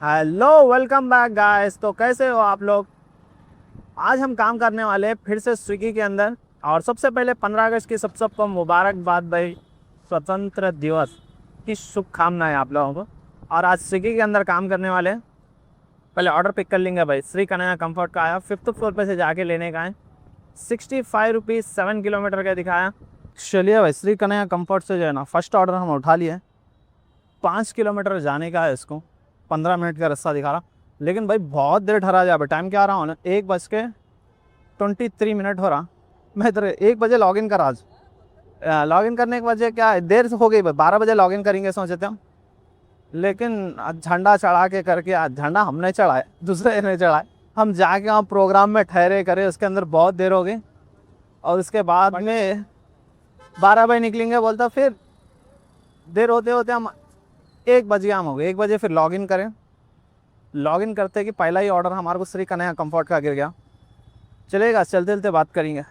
Hello, welcome back guys. तो कैसे हो आप लोग। आज हम काम करने वाले हैं फिर से स्विगी के अंदर। और सबसे पहले 15 अगस्त की सबको मुबारकबाद भाई। स्वतंत्र दिवस की शुभकामनाएं आप लोगों को। और आज स्विगी के अंदर काम करने वाले हैं। पहले ऑर्डर पिक कर लेंगे भाई। श्री कन्हैया कंफर्ट का आया, 5th फ्लोर पे से जाके लेने का है। 65 रुपीज़ 7 किलोमीटर का दिखाया। चलिए भाई, श्री कन्हैया कंफर्ट से जो है ना फर्स्ट ऑर्डर हम उठा लिए। 5 किलोमीटर जाने का है इसको। 15 मिनट का रास्ता दिखा रहा। लेकिन भाई बहुत देर ठहरा जा। टाइम क्या आ रहा हूँ ना, 1:23 हो रहा। मैं इधर 1 बजे लॉग इन करा आज। लॉग इन करने के वजह क्या है, देर से हो गई भाई। 12 बजे लॉग इन करेंगे सोचे थे हम। लेकिन आज झंडा चढ़ा के करके, आज झंडा हमने चढ़ाए, दूसरे ने चढ़ाए। हम जाके वहाँ प्रोग्राम में ठहरे करे, उसके अंदर बहुत देर हो गई। और उसके बाद में 12 बजे निकलेंगे बोलता। फिर देर होते होते हम 1 बजे हम हो गए। 1 बजे फिर लॉग इन करें। लॉग इन करते कि पहला ही ऑर्डर हमारे को श्री कन्हैया कंफर्ट का गिर गया। चलेगा, चलते चलते बात करेंगे।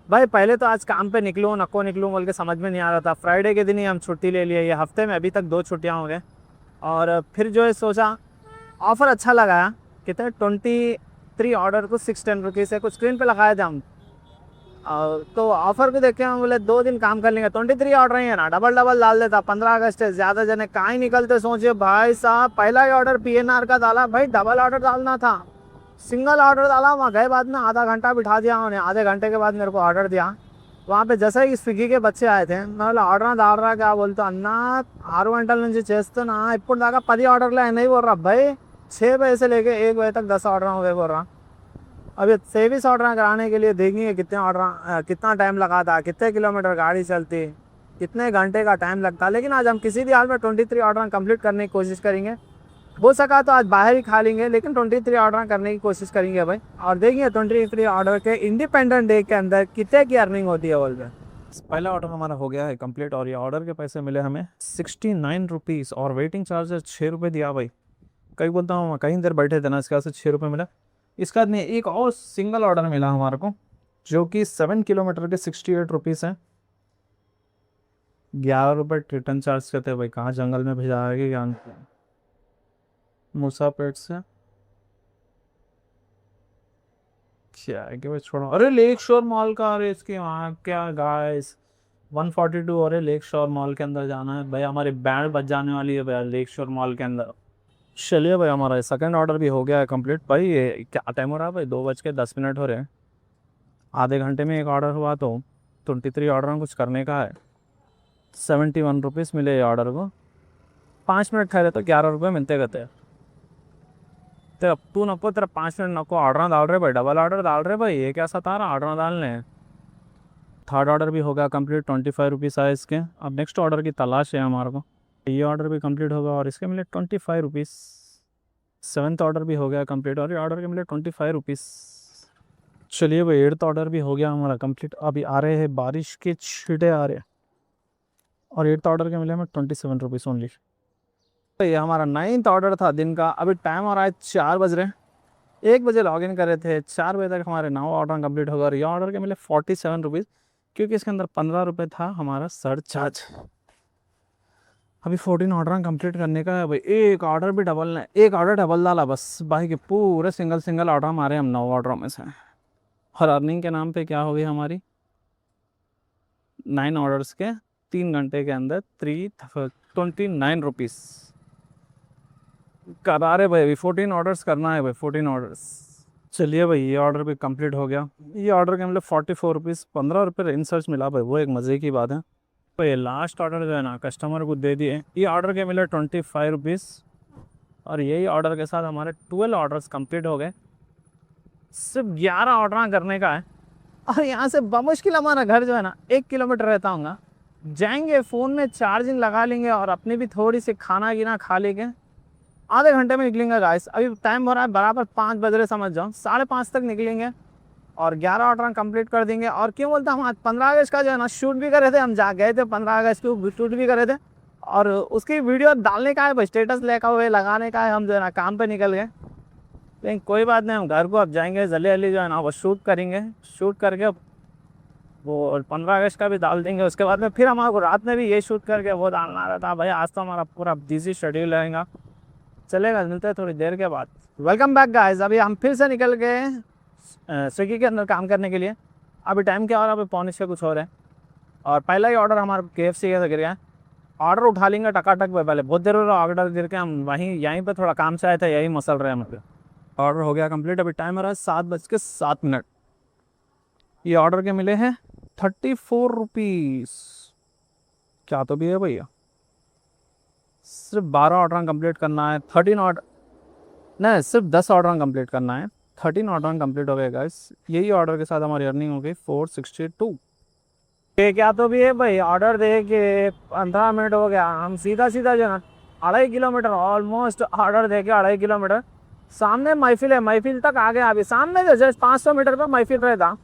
भाई पहले तो आज काम पे निकलूँ नको निकलूँ बोल के समझ में नहीं आ रहा था। फ्राइडे के दिन ही हम छुट्टी ले लिए। ये हफ्ते में अभी तक 2 छुट्टियाँ हो गए। और फिर जो है सोचा, ऑफ़र अच्छा लगाया। कितने 23 ऑर्डर को 610 रुपीज़ है, कुछ स्क्रीन पे लगाया था हम। तो ऑफर को देख के हम बोले 2 दिन काम कर लेंगे। 23 ऑर्डर ही है ना, डबल डबल डाल देता। 15 अगस्त है, ज़्यादा जने कहाँ ही निकलते। सोचिए भाई साहब, पहला ही ऑर्डर पीएनआर का डाला भाई, डबल ऑर्डर डालना था। सिंगल ऑर्डर डाला, वहाँ गए बाद में आधा घंटा बिठा दिया उन्हें। आधे घंटे के बाद मेरे को ऑर्डर दिया। वहाँ पे जैसे ही स्विगी के बच्चे आए थे, मैं बोला ऑर्डर डाल रहा क्या बोलते, अन्ना 6 గంటల నుంచి చేస్తున్నా ఇప్పుడు దాకా 10 ऑर्डर लाए नहीं बोल रहा भाई। 6 बजे से लेके 1 बजे तक 10 ऑर्डर हो गए बोल रहा। अब ये 23 ऑर्डर कराने के लिए देखेंगे कितने ऑर्डर, कितना टाइम लगा था, कितने किलोमीटर गाड़ी चलती, कितने घंटे का टाइम लगता। लेकिन आज हम किसी भी हाल में 23 ऑर्डर कंप्लीट करने की कोशिश करेंगे। हो सका तो आज बाहर ही खा लेंगे, लेकिन 23 ऑर्डर करने की कोशिश करेंगे भाई। और देखिए 23 ऑर्डर के इंडिपेंडेंट डे के अंदर कितने की अर्निंग होती है बोल रहे। पहला ऑर्डर हमारा हो गया है कंप्लीट। और ये ऑर्डर के पैसे मिले हमें 69 रुपीज़। और वेटिंग चार्जेस 6 रुपये दिया भाई। कहीं बोलता हूँ कहीं देर बैठे थे ना, इसके वजह से 6 रुपये मिला। इसके बाद में एक और सिंगल ऑर्डर मिला हमारे को, जो कि 7 किलोमीटर के 68 रुपीज़ है। 11 रुपये रिटर्न चार्ज करते हैं भाई। कहाँ जंगल में भेजा है क्या मूसापेट से। क्या है कि भाई छोड़ो। अरे लेक शोर मॉल का, अरे इसके वहाँ क्या गाइस, 142। अरे लेक शोर मॉल के अंदर जाना है भाई। हमारी बैंड बज जाने वाली है भाई लेक शोर मॉल के अंदर। चलिए भाई, हमारा सेकंड ऑर्डर भी हो गया है कंप्लीट भाई। ये क्या टाइम हो रहा है भाई, 2:10 हो रहे हैं। आधे घंटे में एक ऑर्डर हुआ तो 23 ऑर्डर कुछ करने का है। 71 रुपीज़ मिले ऑर्डर को। 5 मिनट ठहरे तो 11 रुपये मिलते गए। तेरा तू नको, तेरा 5 मिनट नको। ऑर्डर डाल रहे भाई, डबल ऑर्डर डाल रहे भाई। ये क्या सता रहा ऑर्डर डालने। थर्ड ऑर्डर भी हो गया कंप्लीट। 25 रुपीज़ आए इसके। अब नेक्स्ट ऑर्डर की तलाश है हमारे को। ये ऑर्डर भी कंप्लीट होगा और इसके मिले 25 रुपीज़। सेवन्थ ऑर्डर भी हो गया कंप्लीट और ये ऑर्डर के मिले 25 रुपीज़। चलिए भाई, 8th ऑर्डर भी हो गया हमारा कंप्लीट। अभी आ रहे हैं बारिश के छींटे आ रहे हैं। और 8th ऑर्डर के मिले हमें 27 रुपीज़ ओनली। तो ये हमारा 9th ऑर्डर था दिन का। अभी टाइम हो रहा है 4 बज रहे हैं। 1 बजे लॉग इन करे थे, 4 बजे तक हमारे 9 ऑर्डर कंप्लीट होगा। और ये ऑर्डर के मिले 47 रुपीज़, क्योंकि इसके अंदर 15 रुपये था हमारा सरचार्ज। अभी 14 ऑर्डर कंप्लीट करने का है भाई। एक ऑर्डर भी डबल नहीं, एक ऑर्डर डबल डाला बस। बाकी के पूरे सिंगल सिंगल ऑर्डर हमारे, हम 9 ऑर्डरों में से। और अर्निंग के नाम पे क्या हो गई हमारी, 9 ऑर्डर्स के 3 घंटे के अंदर 329 रुपीज़ करा रहे भाई। अभी 14 ऑर्डर्स करना है भाई, 14 ऑर्डर्स। चलिए भाई, ये ऑर्डर भी कंप्लीट हो गया। ये ऑर्डर के मतलब 44 रुपीज़, 15 रुपये इंसर्च मिला भाई, वो एक मज़े की बात है। तो ये लास्ट ऑर्डर जो है ना कस्टमर को दे दिए। ये ऑर्डर के मिले 25 रुपीज़। और यही ऑर्डर के साथ हमारे 12 ऑर्डर्स कंप्लीट हो गए। सिर्फ 11 ऑर्डर करने का है। और यहाँ से बमुश्किल हमारा घर जो है ना 1 किलोमीटर रहता हूँ। जाएंगे, फ़ोन में चार्जिंग लगा लेंगे और अपनी भी थोड़ी सी खाना गिना खा लेंगे। आधे घंटे में निकलेंगे गाइस। अभी टाइम हो रहा है बराबर 5 बज रहे, समझ जाओ 5:30 तक निकलेंगे। और 11 ऑर्डर कंप्लीट कर देंगे। और क्यों बोलता हूँ, आज 15 अगस्त का जो है ना शूट भी करे थे हम। जा गए थे 15 अगस्त को शूट भी करे थे। और उसकी वीडियो डालने का है भाई, स्टेटस लेकर हुए लगाने का है। हम जो है ना काम पे निकल गए। लेकिन कोई बात नहीं, हम घर को अब जाएंगे जल्दी जल्दी जो है ना वो शूट करेंगे। शूट करके वो 15 अगस्त का भी डाल देंगे। उसके बाद में फिर हमारे को रात में भी ये शूट करके वो डालना रहता भाई। आज तो हमारा पूरा बिजी शेड्यूल रहेगा। चलेगा, मिलते हैं थोड़ी देर के बाद। वेलकम बैक गाइस, अभी हम फिर से निकल गए स्विगी के अंदर काम करने के लिए। अभी टाइम क्या हो रहा है, अभी 5:45 कुछ हो रहा है और पहला ही ऑर्डर हमारा KFC का गिर गया। ऑर्डर उठा लेंगे टकाटक पे, पहले बहुत देर हो रहा ऑर्डर गिर के, हम यहीं पे थोड़ा काम से आए थे, यही मसल रहे हैं हम। ऑर्डर हो गया कंप्लीट, अभी टाइम हो रहा है 7:07। ये ऑर्डर के मिले हैं 34 रुपीज़। क्या तो भी है भैया, सिर्फ 12 ऑर्डर कंप्लीट करना है, 13 ऑर्डर नहीं, सिर्फ 10 ऑर्डर कंप्लीट करना है, 13 ऑर्डर कंप्लीट हो गए गाइस। यही ऑर्डर के साथ हमारी अर्निंग हो गई 462। ये क्या तो भी है भाई, ऑर्डर दे के 15 मिनट हो गया, हम सीधा सीधा जो ना 2.5 किलोमीटर ऑलमोस्ट ऑर्डर दे के 2.5 किलोमीटर सामने महफिल है, महफिल तक आ गए। अभी सामने जो जस्ट 500 मीटर पर महफिल रहता,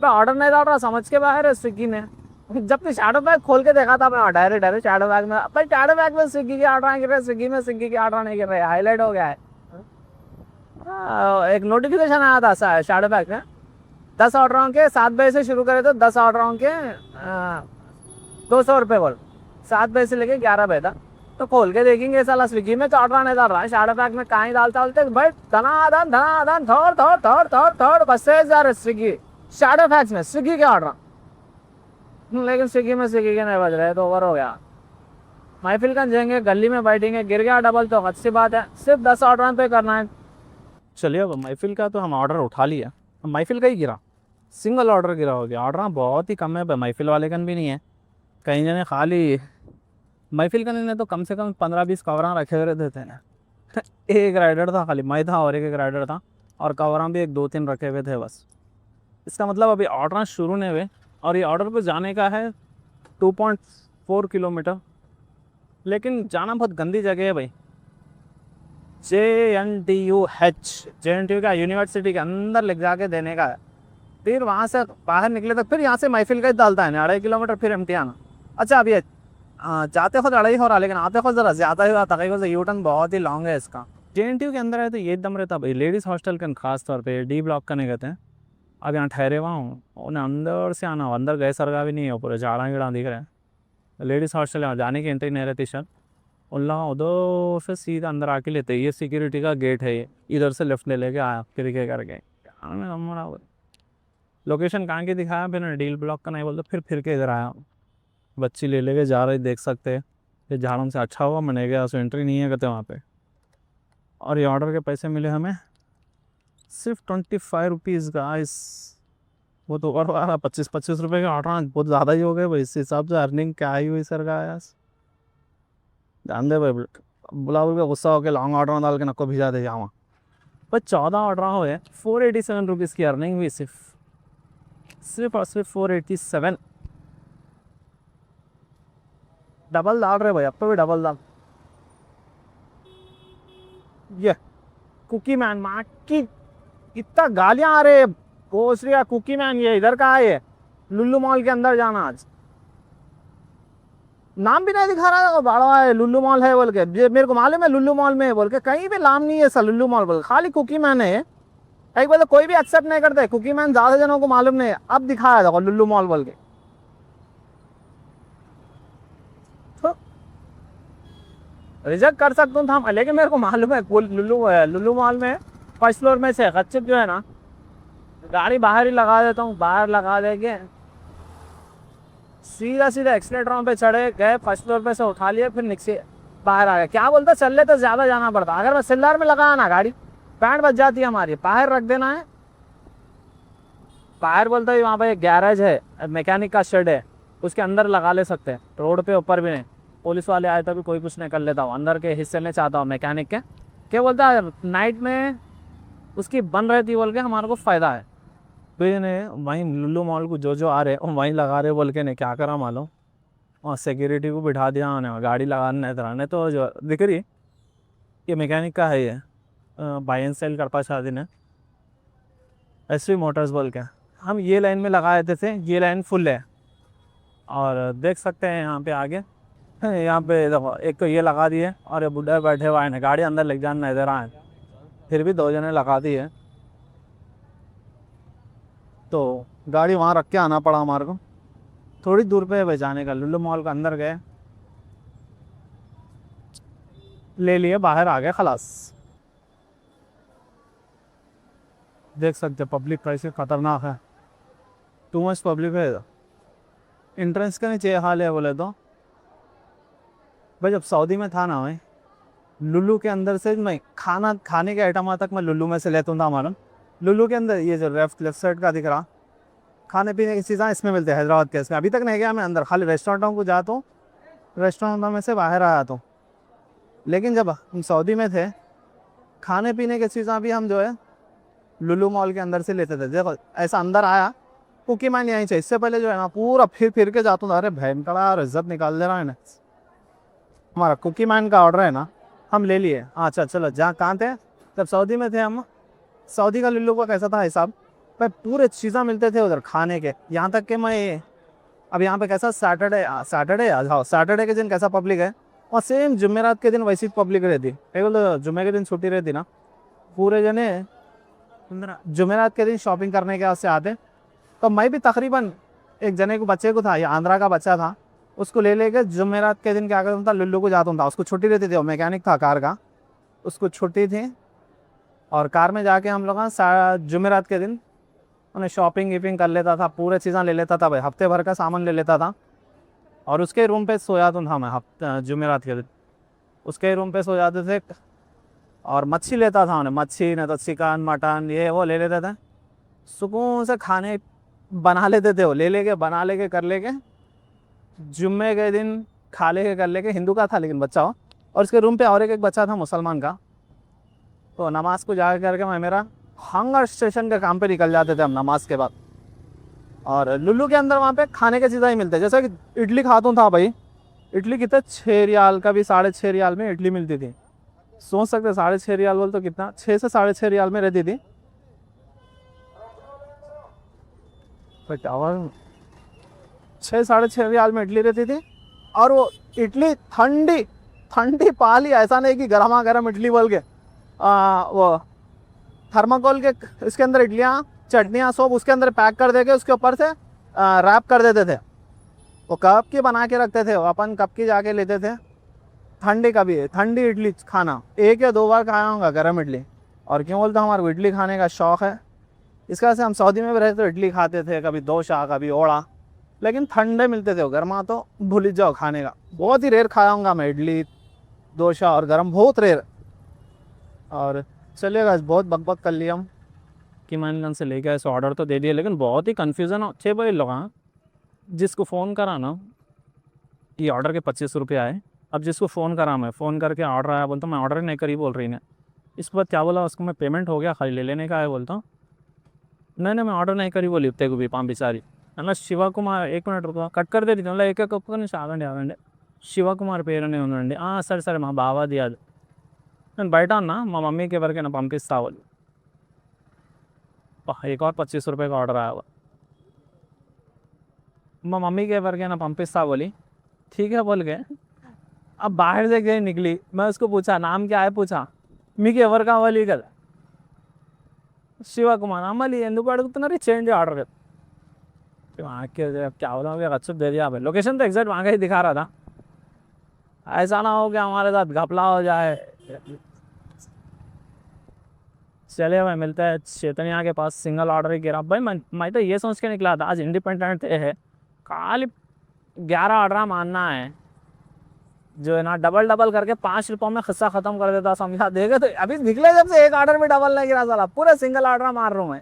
ऑर्डर नहीं डाल रहा, समझ के बाहर है स्विगी ने। जब भी शैडो बैग खोल के देखा था मैं, डायरेक्ट शैडो बैग में, भाई शैडो बैग में स्विगी के ऑर्डर गिर रहे, स्विगी में स्विगी के ऑर्डर नहीं गिर रहे, हाईलाइट हो गया है। एक नोटिफिकेशन आया था शैडो बैग में, 10 ऑर्डरों के 7 बजे से शुरू करे तो 10 ऑर्डरों के 200 रुपये बोल, 7 बजे से लेके 11 बजे तक। तो खोल के देखेंगे साला स्विगी में तो ऑर्डर नहीं डाल रहा है, शैडो बैग में कहीं डालते भाई धनाधन थोड़ थोड़ थोड़ थोड़ थोड़ बसे जा रहे स्विगी शैडो बैग्स में स्विगी के ऑर्डर, लेकिन स्विगी में स्विगी के नहीं बज रहे, तो ओवर हो गया। महफिल का जाएंगे, गली में बैठेंगे, गिर गया डबल तो अच्छी बात है, सिर्फ 10 ऑर्डर पे करना है। चलिए अब महफिल का तो हम ऑर्डर उठा लिया, महफिल का ही गिरा, सिंगल ऑर्डर गिरा हो गया। ऑर्डर बहुत ही कम है, महफिल वाले कन भी नहीं है, कहीं जने खाली महफिल का नहीं तो कम से कम 15-20 कवरां रखे हुए रहते हैं। एक राइडर था खाली, मैं था और एक राइडर था, और कवरां भी 1-2-3 रखे हुए थे बस। इसका मतलब अभी ऑर्डर शुरू नहीं हुए, और ये ऑर्डर पे जाने का है 2.4 किलोमीटर, लेकिन जाना बहुत गंदी जगह है भाई। JNTU का यूनिवर्सिटी के अंदर ले जाके देने का है, फिर वहाँ से बाहर निकले तक फिर यहाँ से महफिल का ही डालता है ना, 2.5 किलोमीटर फिर एमटी आना। अच्छा अभी जाते खुद 2.5 हो रहा, लेकिन आते खुद ज़रा ज़्यादा ही हुआ, तकरीबन से यूटर्न बहुत ही लॉन्ग है इसका। JNTU के अंदर है तो ये दम रहता भाई, लेडीज़ हॉस्टल का खास तौर पर D ब्लॉक का नहीं कहते हैं। अब यहाँ ठहरे हुआ हूँ, उन्हें अंदर से आना, अंदर गए सरगा भी नहीं है, पूरे झाड़ा गिड़ा दिख रहे हैं। लेडीज़ हॉस्टल यहाँ जाने की एंट्री नहीं रहती सर, उल्ला उधर से सीधा अंदर आके लेते, ये सिक्योरिटी का गेट है, ये इधर से लेफ्ट ले लेके आया फिर के करके। हमारा लोकेशन कहाँ की दिखाया, फिर D ब्लॉक का नहीं बोलते, फिर के इधर आया। बच्ची ले लेके जा रही, देख सकते हैं ये झाड़ों से। अच्छा हुआ मैंने गया, उसमें एंट्री नहीं है कहते वहाँ पे। और ये ऑर्डर के पैसे मिले हमें सिर्फ 25 रुपीज़ का, इस वो तो और आ रहा 25 रुपये का ऑर्डर, बहुत ज़्यादा ही हो गए भाई, इस हिसाब से अर्निंग क्या आई हुई सर का यार। जान दे भाई, बुला बुला गुस्सा होकर लॉन्ग ऑर्डर डाल के नको भिजा दे जावा। पर 14 ऑर्डर हुए, 487 रुपीज़ की अर्निंग हुई, सिर्फ और सिर्फ 487। डबल डाल रहे भाई, अब तो भी डबल डाल। ये कुकी मैन माँ की इतना गालियाँ आ रहे, पोस रही कुकी मैन, ये इधर का है, ये लुल्लू मॉल के अंदर जाना। आज नाम भी नहीं दिखा रहा, बड़ा है लुल्लू मॉल है बोल के, मेरे को मालूम है लुल्लू मॉल में है बोल के, कहीं भी नाम नहीं है सर लुल्लू मॉल बोल, खाली कुकी मैन है। एक बार तो कोई भी एक्सेप्ट नहीं करते, कुकी मैन ज्यादा जनों को मालूम नहीं है, अब दिखाया देखो लुल्लू मॉल बोल के। तो रिजेक्ट कर सकता हूँ था, लेकिन मेरे को मालूम है लुल्लू मॉल में फर्स्ट फ्लोर में से गच्चिप जो है ना, गाड़ी बाहर ही लगा देता हूँ, बाहर लगा देंगे सीधा सीधा एक्सीलेटरों पे चढ़े गए, फर्स्ट फ्लोर पे से उठा लिए, फिर नीचे बाहर आ गए। क्या बोलता, चल ले तो ज़्यादा जाना पड़ता, अगर मैं सिल्लार में लगाया ना गाड़ी पैंट बच जाती है हमारी, बाहर रख देना है। बाहर बोलता है वहाँ पे एक गैरेज है, मैकेनिक का शेड है, उसके अंदर लगा ले सकते हैं, रोड पे ऊपर भी नहीं। पुलिस वाले आए तो भी कोई कुछ नहीं कर लेता हूँ, अंदर के हिस्से नहीं चाहता हूँ मैकेनिक के। क्या बोलता है नाइट में उसकी बन रहती बोल के हमारे को फ़ायदा है। तो ने वहीं लुल्लू मॉल को जो आ रहे वहीं लगा रहे बोल के ने क्या करा मालूम, और सिक्योरिटी को बिठा दिया उन्हें, गाड़ी लगाने नहीं तो जो दिख रही ये मैकेनिक का है, ये बाय एंड सेल करता शादी ने, SV मोटर्स बोल के। हम ये लाइन में लगाए थे, ये लाइन फुल है, और देख सकते हैं यहाँ पे आगे, यहाँ पे देखो एक तो ये लगा दिए, और ये बुढ़े बैठे हुए हैं, गाड़ी अंदर ले जाने इधर आए, फिर भी 2 जने लगा दी है, तो गाड़ी वहाँ रख के आना पड़ा हमारे को। थोड़ी दूर पे है जाने का, लुल्लू मॉल के अंदर गए, ले लिए, बाहर आ गए, खलास। देख सकते पब्लिक कैसे खतरनाक है, टू मच पब्लिक है। इंट्रेंस का नीचे हाल है बोले तो भाई, जब सऊदी में था ना मैं, लुल्लू के अंदर से मैं खाने के आइटम तक मैं लुल्लू में से लेता था। हमारा लुल्लू के अंदर ये जो लेफ्ट साइड का दिख रहा, खाने पीने की चीज़ें इसमें मिलते हैं हैदराबाद के। इसमें अभी तक नहीं गया मैं अंदर, खाली रेस्टोरेंटों को जाता हूँ, रेस्टोरेंटों में से बाहर आया तो। लेकिन जब हम सऊदी में थे, खाने पीने की चीज़ें भी हम जो है लुल्लू मॉल के अंदर से लेते थे। देखो ऐसा अंदर आया, कुकी मैन यहीं से, इससे पहले जो है ना पूरा फिर के जाता हूँ। अरे बहन कड़ा और इज्जत निकाल दे रहा है ना। हमारा कुकी मैन का ऑर्डर है ना, हम ले लिए। अच्छा चलो, जहाँ कहाँ थे जब सऊदी में थे हम, सऊदी का लुल्लू का कैसा था हिसाब, पर पूरे चीज़ें मिलते थे उधर खाने के। यहाँ तक कि मैं अब यहाँ पे कैसा सैटरडे के दिन कैसा पब्लिक है, और सेम जुमेरात के दिन वैसी पब्लिक रहती। एक तो जुमे के दिन छुट्टी रहती ना, पूरे जने जुमेरात के दिन शॉपिंग करने के वास्ते आते। तो मैं भी तकरीबन एक जने को बच्चे को था, ये आंध्रा का बच्चा था, उसको ले लेके जुमेरात के दिन क्या करता था, लुल्लू को जाता था। उसको छुट्टी रहती थी, वो मैकेनिक था कार का, उसको छुट्टी थी। और कार में जाके हम लोग जुमेरात के दिन उन्हें शॉपिंग वीपिंग कर लेता था, पूरे चीज़ें ले लेता था भाई, हफ्ते भर का सामान ले लेता था। और उसके रूम पे सो जाता था मैं जुमेरात के दिन, उसके रूम पे सो जाते थे। और मच्छी लेता था उन्हें, मच्छी नहीं तो चिकन मटन ये वो ले लेते थे, सुकून से खाने बना लेते थे। वो ले लेके बना लेके कर लेके जुम्मे के दिन खा लेके कर लेके, हिंदू का था लेकिन बच्चा हो। और उसके रूम पे और एक बच्चा था मुसलमान का। तो नमाज को जा करके मैं मेरा हंगर स्टेशन के काम पे निकल जाते थे हम नमाज के बाद। और लुल्लू के अंदर वहाँ पे खाने के चीज़ें ही मिलते हैं, जैसे कि इडली खाता था भाई। इडली कितने 6 रियाल का भी, 6.5 रियाल में इडली मिलती थी। सोच सकते 6.5 रियाल बोल तो कितना, 6 से 6.5 रियाल में रहती थी। 6-6.5 रियाल में इडली रहती थी। और वो इडली ठंडी ठंडी पाली, ऐसा नहीं कि गर्मा गर्म इडली बोल के वो थर्माकोल के इसके अंदर इडलियाँ चटनियाँ सब उसके अंदर पैक कर देके उसके ऊपर से रैप कर देते थे। वो कप की बना के रखते थे, वो अपन कप की जाके लेते थे। ठंडी का भी है, ठंडी इडली खाना 1 या 2 बार खाया होगा गर्म इडली। और क्यों बोलता हूँ, हमारे को इडली खाने का शौक़ है। इस वजह से हम सऊदी में भी रहते तो इडली खाते थे, कभी डोसा कभी ओड़ा, लेकिन ठंडे मिलते थे। वो गर्मा तो भूल ही जाओ खाने का। बहुत ही रेयर खाया हूँगा मैं इडली डोसा और गर्म, बहुत रेयर। और चलिएगा, बहुत बकबक कर लिया हम कि मैंने से लेके ऐसे ऑर्डर तो दे दिया, लेकिन बहुत ही कन्फ्यूज़न अच्छे भाई लोग। हाँ, जिसको फ़ोन करा ना, ये ऑर्डर के 25 रुपये आए। अब जिसको फ़ोन करा, मैं फ़ोन करके ऑर्डर आया, बोलता मैं ऑर्डर नहीं करी बोल रही ने। इस पर क्या बोला उसको, मैं पेमेंट हो गया खाली ले लेने का है बोलता हूँ। नहीं मैं ऑर्डर नहीं करी बोली उतने को भी पाम बेचारी। अना शिवा कुमार, 1 मिनट रुको कट कर दे रही एक ఆగండి శివ కుమార్ పేరునే ఉందండి సరే సరే మా బావది అది నేను బయట అన్నా మా మమ్మీకి ఎవరికైనా పంపిస్తా వాళ్ళు एक और 25 रुपये का ऑर्डर आया हुआ मैं मम्मी के ఎవరికైనా పంపిస్తా बोली ठीक है बोल गए। अब बाहर से गई निकली, मैं उसको पूछा नाम क्या है, पूछा మీకు ఎవరు కావాలి కదా शिवा कुमार మళ్ళీ ఎందుకు అడుగుతున్నారు చేంజ్ ऑर्डर कर वहाँ के क्या बोला अच्छा दे दिया भाई। लोकेशन तो एग्जैक्ट वहाँ का ही दिखा रहा था, ऐसा ना हो कि हमारे साथ घपला हो जाए। चलिए भाई, मिलता है चेतनिया के पास, सिंगल ऑर्डर ही गिरा भाई। मैं तो ये सोच के निकला था आज इंडिपेंडेंट डे है, खाली 11 ऑर्डर मानना है जो है ना, डबल करके 5 रुपये में खस्सा खत्म कर देता, समझा देगा। तो अभी निकले जब से एक ऑर्डर भी डबल नहीं गिरा, साला पूरे सिंगल ऑर्डर मार रहा हूँ मैं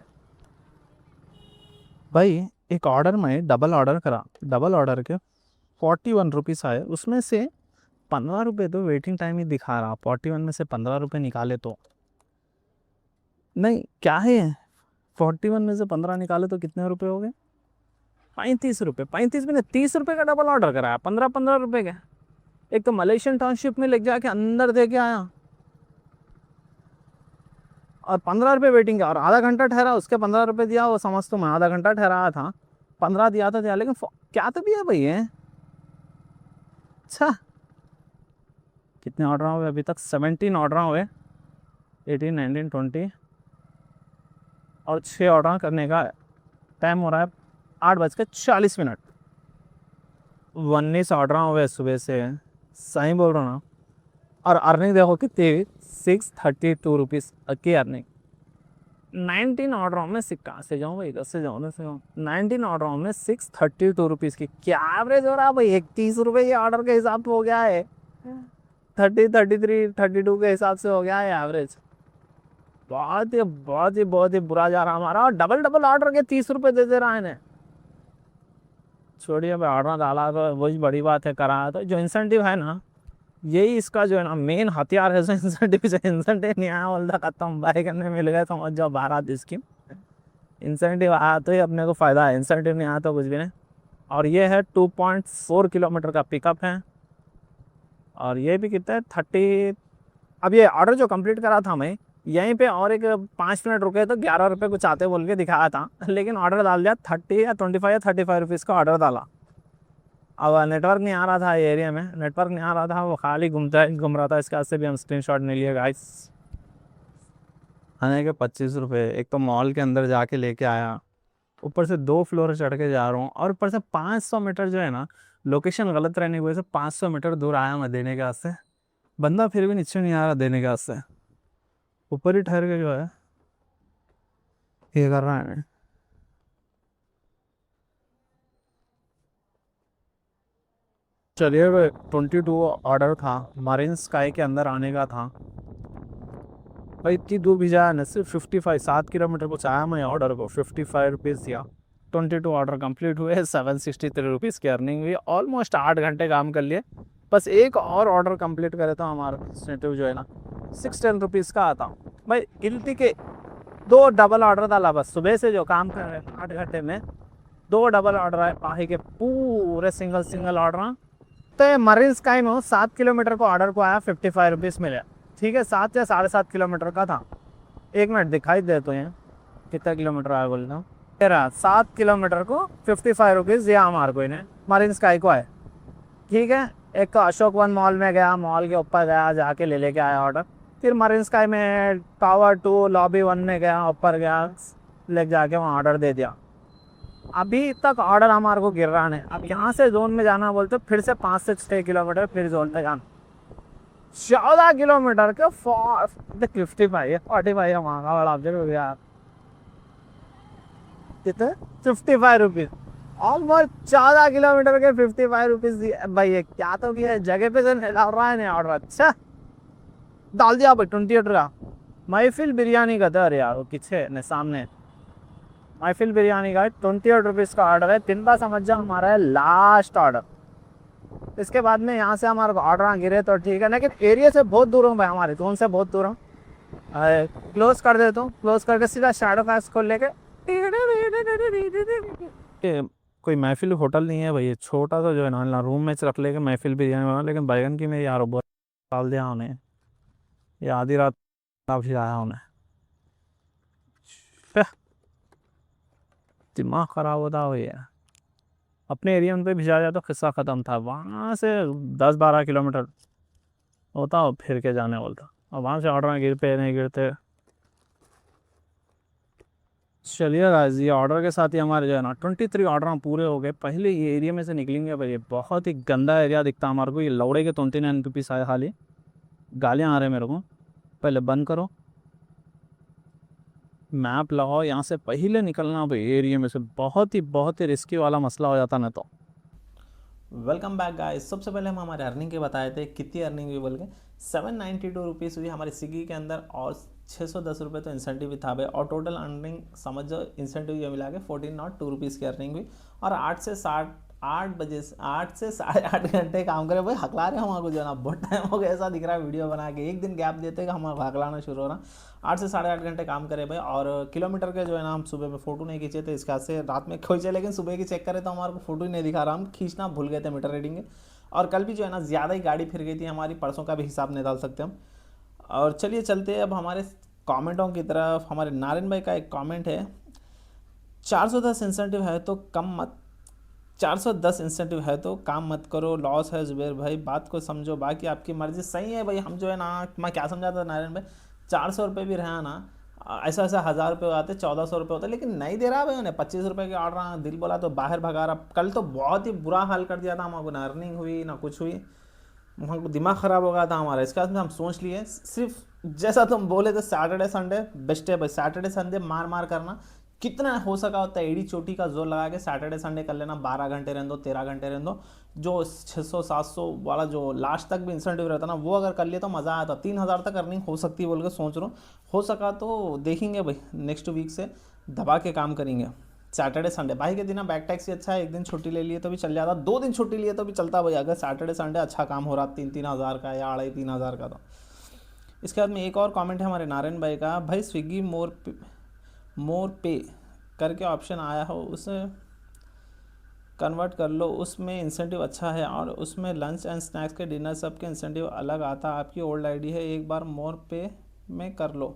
भाई। एक ऑर्डर में डबल ऑर्डर करा, डबल ऑर्डर के 41 रुपीज़ आए, उसमें से 15 रुपये तो वेटिंग टाइम ही दिखा रहा। 41 में से 15 रुपये निकाले तो नहीं, क्या है 41 में से 15 निकाले तो कितने रुपए हो गए, 35 रुपये। 35 में 30 रुपये का डबल ऑर्डर कराया, 15 रुपये का। एक तो मलेशियन टाउनशिप में लेके जाके अंदर दे के आया और 15 रुपये वेटिंग का, और आधा घंटा ठहरा, उसके 15 रुपये दिया। वो समझ तो मैं आधा घंटा ठहराया था, 15 दिया था, लेकिन क्या तो भी है भाई है। अच्छा कितने ऑर्डर हुए अभी तक, 17 ऑर्डर हुए, 18 19 20 और 6 ऑर्डर करने का टाइम हो रहा है 8:40। 19 ऑर्डर हुए सुबह से, सही बोल रहा हूँ ना। और अर्निंग देखो कितनी हुई, 632 रुपीज़ की अर्निंग। 19 ऑर्डरों में कहाँ से जाऊँ भाई, 10 से जाऊँ, 10 से जाऊँ, 19 ऑर्डरों में 632 रुपीज़ की क्या एवरेज हो रहा है भाई, 31 रुपये के ऑर्डर के हिसाब से हो गया है, 33 32 के हिसाब से हो गया है एवरेज। बहुत ही बुरा जा रहा हमारा, और डबल डबल ऑर्डर के 30 रुपये दे रहा है इन्हें। छोड़िए भाई, ऑर्डर डाला तो वही बड़ी बात है, कराया तो। जो इंसेंटिव है ना, यही इसका जो है ना मेन हथियार है। इंसेंटिव नहीं आया बोलता खत्म, बाय करने मिल गए, समझ जाओ बारात इसकी। इंसेंटिव आया तो ही अपने को फ़ायदा है, इंसेंटिव नहीं आया तो कुछ भी नहीं। और ये है 2.4 किलोमीटर का पिकअप है, और ये भी कितना है 30। अब ये ऑर्डर जो कंप्लीट करा था मैं यहीं पे, और एक 5 मिनट रुके तो 11 रुपये कुछ आते बोल के दिखाया था, लेकिन ऑर्डर डाल दिया 30 या 25 या 35 रुपीज़ का ऑर्डर डाला। अब नेटवर्क नहीं आ रहा था एरिया में, नेटवर्क नहीं आ रहा था, वो खाली घूम रहा था। इसके हाथ से भी हम स्क्रीनशॉट नहीं लिए गाइस। आने के 25 रुपये, एक तो मॉल के अंदर जाके लेके आया, ऊपर से 2 फ्लोर चढ़ के जा रहा हूँ, और ऊपर से 500 मीटर जो है ना, लोकेशन गलत रहने की वजह से 500 मीटर दूर आया मैं देने के वास्ते। बंदा फिर भी नीचे नहीं आ रहा देने के वास्ते, ऊपर ही ठहर के जो है ये कर रहा है। चलिए भाई, 22 ऑर्डर था, मरीन स्काई के अंदर आने का था भाई। इतनी दूर भी जाया ना, सिर्फ 55 7 किलोमीटर कुछ आया मैं ऑर्डर को, 55 रुपीज़ दिया। 22 ऑर्डर कंप्लीट हुए, 763 रुपीज़ की अर्निंग हुई, ऑलमोस्ट 8 घंटे काम कर लिए। बस एक और ऑर्डर कंप्लीट करे तो हमारा इंसेंटिव जो है ना 610 रुपीज़ का आता भाई। गिनती के 2 डबल ऑर्डर डाला बस, सुबह से जो काम कर रहे 8 घंटे में 2 डबल ऑर्डर आए, बाकी के पूरे सिंगल ऑर्डर। तो ये मरीन स्काई में 7 किलोमीटर को ऑर्डर को आया 55 रुपीज़ मिले, ठीक है। 7 या 7.5 किलोमीटर का था। 1 मिनट दिखाई दे तो ये कितना किलोमीटर आया बोलता हूँ, तेरा 7 किलोमीटर को 55 रुपीज़ दिया हमारे को इन्हें, मरीन स्काई को आए, ठीक है। एक तो अशोक वन मॉल में गया, मॉल के ऊपर गया, जाके लेके आया ऑर्डर। फिर मरीन स्काई में टावर 2 लॉबी 1 में गया, ऊपर गया, ले जाके वहाँ ऑर्डर दे दिया। अभी तक ऑर्डर हमारे को गिर रहा है। अब यहाँ से जोन में जाना बोलते फिर से 5 से 6 किलोमीटर फिर जोन में जाना, 14 किलोमीटर के 55 45 महंगा बड़ा ऑब्जेक्ट हो गया कितने 55 रुपीज़, ऑलमोस्ट 14 किलोमीटर के 55 रुपीज़ भाई। ये क्या तो भी है, जगह पे से डाल रहा है नहीं ऑर्डर। अच्छा डाल दिया भाई 28 का। महफिल बिरयानी का था, अरे यार वो किसे ने सामने महफिल बिरयानी का 28 रुपीज़ का ऑर्डर है। दिन का समझ जाओ हमारा है लास्ट ऑर्डर। इसके बाद में यहाँ से हमारे ऑर्डर गिरे तो ठीक है, लेकिन एरिया से बहुत दूर हूँ भाई, हमारे तो उनसे बहुत दूर हूँ। क्लोज कर देता हूँ, क्लोज करके सीधा शैडो फैक्स खोल लेके। कोई महफिल होटल नहीं है भाई, ये छोटा सा जो है ना रूम में रख लेके महफिल बिरयानी बना, लेकिन बैगन की मैं यार बहुत डाल दिया उन्हें, ये आधी रात फिर आया उन्हें, दिमाग ख़राब होता हो यार। अपने एरिया में पे भिजा जाए तो किस्सा ख़त्म था। वहाँ से 10-12 किलोमीटर होता हो फिर के जाने बोलता, और वहाँ से ऑर्डर गिर पे नहीं गिरते। चलिए गाइस, ये ऑर्डर के साथ ही हमारे जो है ना 23 ऑर्डर पूरे हो गए। पहले ये एरिया में से निकलेंगे भाई, ये बहुत ही गंदा एरिया दिखता है हमारे को। ये लौड़े के 3 NPP आए, खाली गालियाँ आ रहे मेरे को। पहले बंद करो, मैप लगाओ, यहाँ से पहले निकलना भाई एरिया में से बहुत ही रिस्की वाला मसला हो जाता ना। तो वेलकम बैक गाइस। सबसे पहले हम हमारे अर्निंग के बताए थे, कितनी अर्निंग हुई बोल के 792 रुपीज़ हुई हमारी स्विगी के अंदर, और 610 रुपये तो इंसेंटिव भी था भाई। और टोटल अर्निंग समझ जाओ इंसेंटिव ये मिला के 1402 रुपीज़ की अर्निंग हुई। और 8 से 8.5 घंटे काम करे भाई। हकला रहे हमारे को जो है ना, बहुत टाइम हो गया ऐसा दिख रहा है वीडियो बना के, एक दिन गैप देते हम हकलाना शुरू हो रहा। 8 से 8.5 घंटे काम करे भाई। और किलोमीटर के जो है ना, हम सुबह में फ़ोटो नहीं खींचे थे, इसके से रात में खींचे, लेकिन सुबह की चेक करें तो हमारे को फोटो ही नहीं दिखा रहा, हम खींचना भूल गए थे मीटर रीडिंग। और कल भी जो है ना ज़्यादा ही गाड़ी फिर गई थी हमारी, परसों का भी हिसाब नहीं डाल सकते हम। और चलिए चलते हैं अब हमारे कमेंटों की तरफ। हमारे नारायण भाई का एक कमेंट है, 410 इंसेंटिव है तो कम मत 410 इंसेंटिव है तो काम मत करो, लॉस है जुबेर भाई, बात को समझो, बाकी आपकी मर्जी। सही है भाई, हम जो है ना, मैं क्या समझा था नारायण भाई, 400 रुपये भी रहा ना, ऐसा 1000 रुपये आते, 1400 रुपये होते, लेकिन नहीं दे रहा भाई उन्हें। 25 रुपये के ऑर्डर दिल बोला तो बाहर भगा रहा। कल तो बहुत ही बुरा हाल कर दिया था हमारे, ना अर्निंग हुई ना कुछ हुई, हमको दिमाग ख़राब हो गया था हमारा। इसके बाद में हम सोच लिए सिर्फ जैसा तुम बोले थे सैटरडे संडे बेस्ट है भाई, सैटरडे संडे मार मार करना, कितना हो सका होता है एड़ी चोटी का जोर लगा के सैटरडे संडे कर लेना। 12 घंटे रहने दो, 13 घंटे रहने दो, जो 600-700 वाला जो लास्ट तक भी इंसेंटिव रहता ना वो अगर कर लिए तो मज़ा आता। 3,000 तक अर्निंग हो सकती है बोल के सोच रहा हूँ। हो सका तो देखेंगे भाई, नेक्स्ट वीक से दबा के काम करेंगे। सैटरडे संडे भाई के दिन बैक टैक्सी अच्छा है, एक दिन छुट्टी ले लिए तो भी चल जाता, 2 दिन छुट्टी लिए तो भी चलता भाई, अगर सैटरडे संडे अच्छा काम हो रहा 3,000 का या 2,500-3,000 का। तो इसके बाद में एक और कमेंट है हमारे नारायण भाई का, भाई स्विगी मोर पे करके ऑप्शन आया हो उसे कन्वर्ट कर लो, उसमें इंसेंटिव अच्छा है और उसमें लंच एंड स्नैक्स के डिनर सब के इंसेंटिव अलग आता। आपकी ओल्ड आईडी है, एक बार मोर पे में कर लो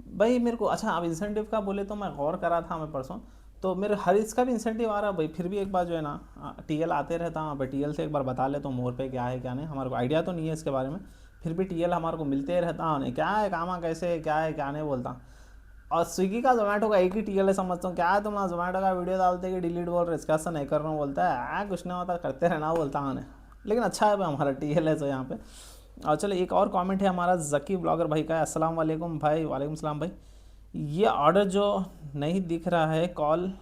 भाई। मेरे को अच्छा आप इंसेंटिव का बोले तो मैं गौर करा था मैं परसों, तो मेरे हर इसका भी इंसेंटिव आ रहा भाई। फिर भी एक बार जो है ना टीएल आते रहता हूँ भाई, टीएल से एक बार बता ले तो मोर पे क्या है क्या नहीं, हमारे को आइडिया तो नहीं है इसके बारे में, फिर भी टीएल हमारे को मिलते रहता हूँ, क्या है कामा कैसे है क्या है क्या नहीं बोलता। और स्विगी का जोमेटो का एक ही टीएल है समझता हूँ, क्या है तुम ना जोमेटो का वीडियो डालते कि डिलीट बोल रहे इसका नहीं कर रहा हूँ, बोलता है कुछ नहीं होता करते रहना बोलता हूँ। लेकिन अच्छा है भाई हमारा टीएल है तो यहाँ पे। और चलो एक और कमेंट है हमारा जकी ब्लॉगर भाई का, अस्सलाम वालेकुम भाई। वालेकुम सलाम भाई। ये ऑर्डर जो नहीं दिख रहा है, कल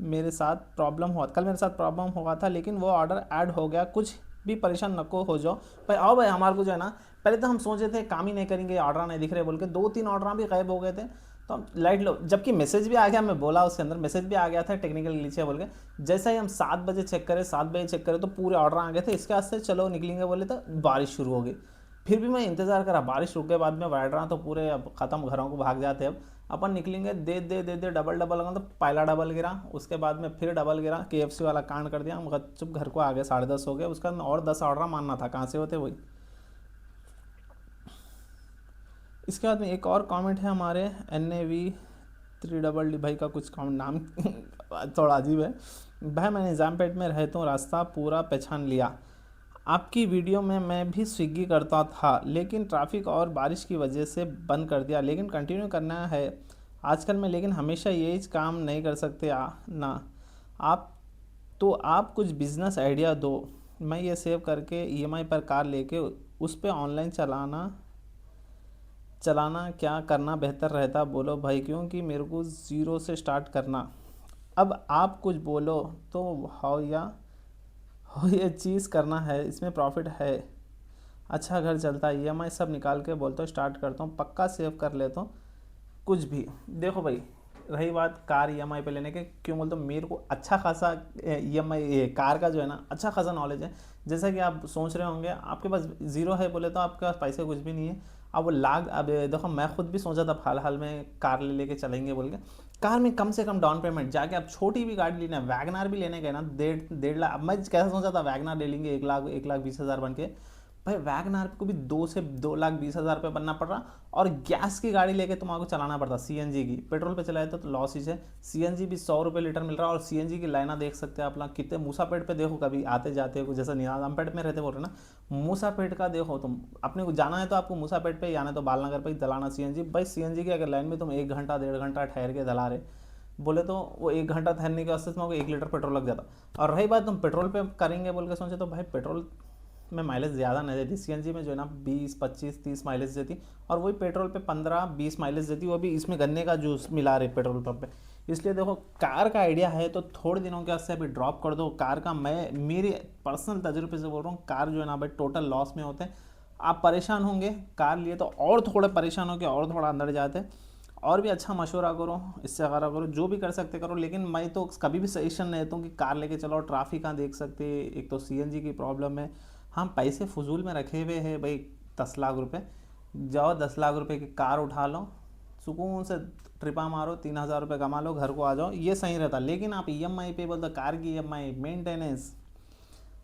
मेरे साथ प्रॉब्लम हुआ था लेकिन वो ऑर्डर ऐड हो गया, कुछ भी परेशान नको हो जाओ भाई। आओ भाई हमारे को जो है ना, पहले तो हम सोचे थे काम ही नहीं करेंगे, ऑर्डर नहीं दिख रहे बोल के 2-3 ऑर्डर भी गायब हो गए थे। तो हम लाइट लो, जबकि मैसेज भी आ गया, मैं बोला उसके अंदर मैसेज भी आ गया था टेक्निकल ग्लिच है बोल के। जैसे ही हम 7 बजे चेक करें तो पूरे ऑर्डर आ गए थे। इसके वास्ते चलो निकलेंगे बोले तो बारिश शुरू हो गई। फिर भी मैं इंतज़ार करा, बारिश रुक के बाद में बैठ रहा तो पूरे अब ख़त्म, घरों को भाग जाते। अब अपन निकलेंगे, दे डबल लगा तो पहला डबल गिरा, उसके बाद में फिर डबल गिरा, KFC वाला कांड कर दिया। हम चुप घर को आ गए, 10:30 हो गए। उसका और 10 ऑर्डर मानना था, कहाँ से होते वही। इसके बाद में एक और कमेंट है हमारे NAV3DD भाई का, कुछ कमेंट नाम थोड़ा अजीब है। भाई मैं निज़ामपेट में रहता हूँ, रास्ता पूरा पहचान लिया। आपकी वीडियो में मैं भी स्विगी करता था लेकिन ट्रैफिक और बारिश की वजह से बंद कर दिया, लेकिन कंटिन्यू करना है आजकल में, लेकिन हमेशा यही काम नहीं कर सकते ना आप। तो आप कुछ बिजनेस आइडिया दो, मैं ये सेव करके EMI पर कार लेके उस पर ऑनलाइन चलाना क्या करना बेहतर रहता बोलो भाई, क्योंकि मेरे को ज़ीरो से स्टार्ट करना। अब आप कुछ बोलो तो हो ये चीज़ करना है, इसमें प्रॉफिट है, अच्छा घर चलता है। EMI सब निकाल के बोलता हूँ स्टार्ट करता हूँ, पक्का सेव कर लेता हूँ कुछ भी। देखो भाई रही बात कार EMI पे लेने के, क्यों बोलते हो, मेरे को अच्छा खासा EMI कार का जो है ना अच्छा खासा नॉलेज है। जैसा कि आप सोच रहे होंगे आपके पास ज़ीरो है बोले तो आपके पास पैसे कुछ भी नहीं है। अब वो लाख, अब देखो मैं खुद भी सोचा था हाल में कार लेके चलेंगे बोल के। कार में कम से कम डाउन पेमेंट जाके आप छोटी भी गाड़ी लेना है, वैगनार भी लेने गए ना 1.5 लाख। अब मैं कैसा सोचा था वैगनार ले लेंगे 1,20,000 बन के, भाई वैगनार को भी 2 से 2,20,000 रुपये बनना पड़ रहा। और गैस की गाड़ी लेके तुम्हारा चलाना पड़ता, CNG की, पेट्रोल पे चलाए तो लॉस ही है। CNG भी 100 रुपये लीटर मिल रहा है। और CNG की लाइना देख सकते हैं आप लोग कितने, मूसापेट पे देखो कभी आते जाते हो, जैसे निजामपेट में रहते बोल रहे ना, मूसापेट का देखो तुम, अपने को जाना है तो आपको मूसापेट पे ही आना है तो बालनगर पे ही दलाना CNG। भाई CNG की अगर लाइन में तुम 1 घंटा 1.5 घंटा ठहर के दला रहे बोले तो वो 1 घंटा ठहरने के वास्ते तुमको 1 लीटर पेट्रोल लग जाता। और रही बात तुम पेट्रोल पे करेंगे बोल के सोचे तो भाई पेट्रोल में माइलेज ज़्यादा नहीं देती, CNG में जो है ना 20, 25, 30 माइलेज देती, और वही पेट्रोल पे 15, 20 माइलेज देती, वो भी इसमें गन्ने का जूस मिला रहे पेट्रोल पंप पे। इसलिए देखो कार का आइडिया है तो थोड़े दिनों के वास्ते अभी ड्रॉप कर दो कार का। मैं मेरे पर्सनल तजुर्बे से बोल रहा हूँ, कार जो है ना भाई टोटल लॉस में होते हैं। आप परेशान होंगे कार लिए तो, और थोड़े परेशान होंगे और थोड़ा अंदर जाते। और भी अच्छा मशवरा करो, इससे आगारा करो, जो भी कर सकते करो। लेकिन मैं तो कभी भी सजेशन नहीं देता हूँ कि कार लेके चलो, ट्रैफिक कहाँ देख सकते, एक तो CNG की प्रॉब्लम है। हम पैसे फजूल में रखे हुए हैं भाई, 10 लाख रुपए, जाओ 10 लाख रुपए की कार उठा लो, सुकून से ट्रिपा मारो, 3,000 रुपये कमा लो, घर को आ जाओ, ये सही रहता। लेकिन आप EMI पे बोलते कार की EMI मेंटेनेंस,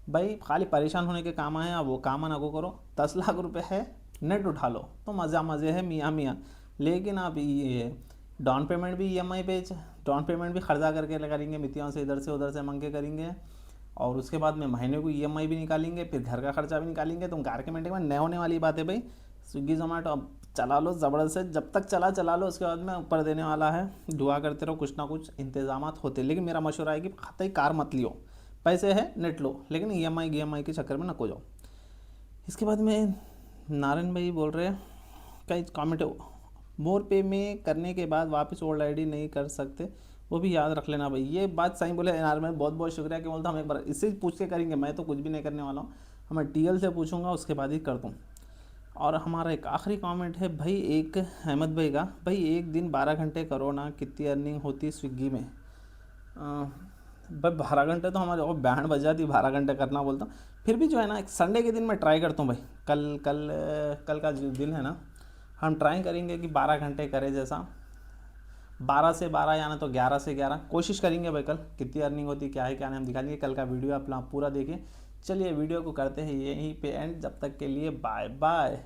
भाई खाली परेशान होने के काम आए, आप वो काम ना को करो। 10 लाख रुपए है, नेट उठा लो तो मज़े है मियाँ मियाँ। लेकिन आप ये डाउन पेमेंट भी EMI पे, डाउन पेमेंट भी खर्चा करके करेंगे, मितियों से इधर से उधर से मंग के करेंगे, और उसके बाद में महीने को EMI भी निकालेंगे, फिर घर का खर्चा भी निकालेंगे। तुम कार के मेंटेन में नए होने वाली बात है भाई। स्विगी जोमेटो अब चला लो ज़बरदस्त से, जब तक चला लो, उसके बाद में ऊपर देने वाला है। दुआ करते रहो, कुछ ना कुछ इंतजाम होते। लेकिन मेरा मशवरा है कि कतई कार मत लियो, पैसे है नेट लो, लेकिन EMI के चक्कर में न को जाओ। इसके बाद में नारायण भाई बोल रहे हैं कई कमेंट, मोर पे में करने के बाद वापस ओल्ड आईडी नहीं कर सकते, वो भी याद रख लेना भाई। ये बात सही बोले नारायण भाई, बहुत बहुत शुक्रिया कि बोलता हम एक बार इससे पूछ के करेंगे। मैं तो कुछ भी नहीं करने वाला हूँ, मैं टीएल से पूछूंगा उसके बाद ही कर दूँ। और हमारा एक आखिरी कमेंट है भाई एक अहमद भाई का, भाई एक दिन 12 घंटे करो ना, कितनी अर्निंग होती स्विगी में? भाई 12 घंटे तो हमारे और बैंड बजा दी, 12 घंटे करना बोलता हूँ। फिर भी जो है ना एक संडे के दिन मैं ट्राई करता हूँ भाई, कल का जो दिन है ना, हम ट्राई करेंगे कि 12 घंटे करें, जैसा 12 से 12 या ना तो 11 से 11 कोशिश करेंगे भाई। कल कितनी अर्निंग होती क्या है क्या नहीं हम दिखाएंगे। कल का वीडियो अपना पूरा देखिए। चलिए वीडियो को करते हैं यहीं पे एंड, जब तक के लिए बाय बाय।